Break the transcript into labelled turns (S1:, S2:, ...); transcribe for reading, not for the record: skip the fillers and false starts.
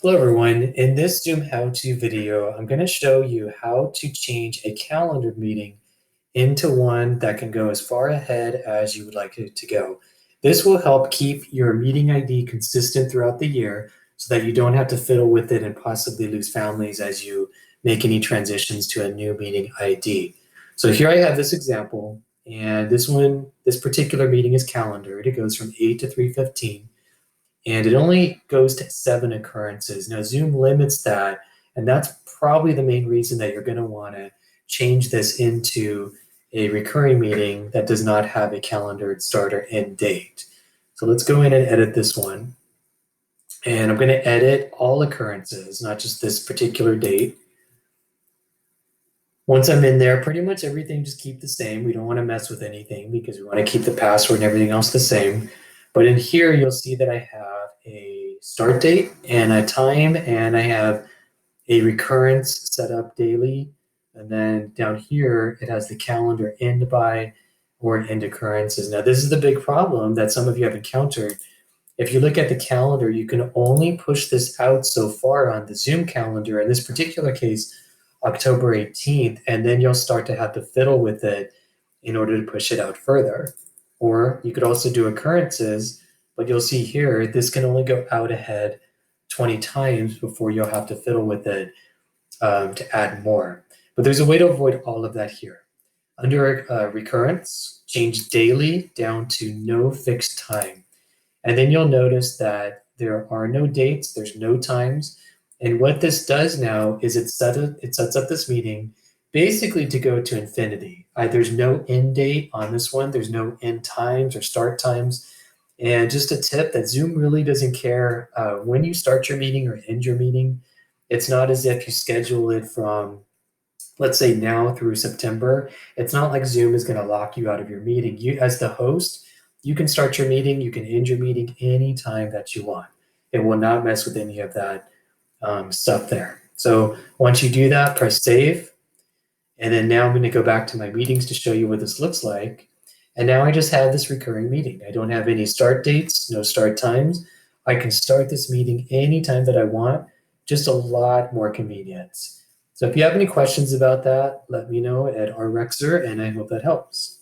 S1: Hello everyone, in this Zoom how-to video, I'm going to show you how to change a calendar meeting into one that can go as far ahead as you would like it to go. This will help keep your meeting ID consistent throughout the year so that you don't have to fiddle with it and possibly lose families as you make any transitions to a new meeting ID. So here I have this example, and this particular meeting is calendared. It goes from 8 to 3:15. And it only goes to 7 occurrences. Now, Zoom limits that, and that's probably the main reason that you're going to want to change this into a recurring meeting that does not have a calendared start or end date. So let's go in and edit this one. And I'm going to edit all occurrences, not just this particular date. Once I'm in there, pretty much everything just keep the same. We don't want to mess with anything because we want to keep the password and everything else the same. But in here, you'll see that I have a start date and a time, and I have a recurrence set up daily. And then down here, it has the calendar end by or end occurrences. Now, this is the big problem that some of you have encountered. If you look at the calendar, you can only push this out so far on the Zoom calendar. In this particular case, October 18th, and then you'll start to have to fiddle with it in order to push it out further. Or you could also do occurrences, but you'll see here, this can only go out ahead 20 times before you'll have to fiddle with it to add more. But there's a way to avoid all of that here. Under recurrence, change daily down to no fixed time. And then you'll notice that there are no dates, there's no times. And what this does now is it sets up this meeting basically to go to infinity. There's no end date on this one. There's no end times or start times. And just a tip that Zoom really doesn't care when you start your meeting or end your meeting. It's not as if you schedule it from, let's say, now through September. It's not like Zoom is going to lock you out of your meeting. You, as the host, you can start your meeting, you can end your meeting anytime that you want. It will not mess with any of that stuff there. So once you do that, press save. And then now I'm going to go back to my meetings to show you what this looks like. And now I just have this recurring meeting. I don't have any start dates, no start times. I can start this meeting anytime that I want, just a lot more convenience. So if you have any questions about that, let me know at rrexer, and I hope that helps.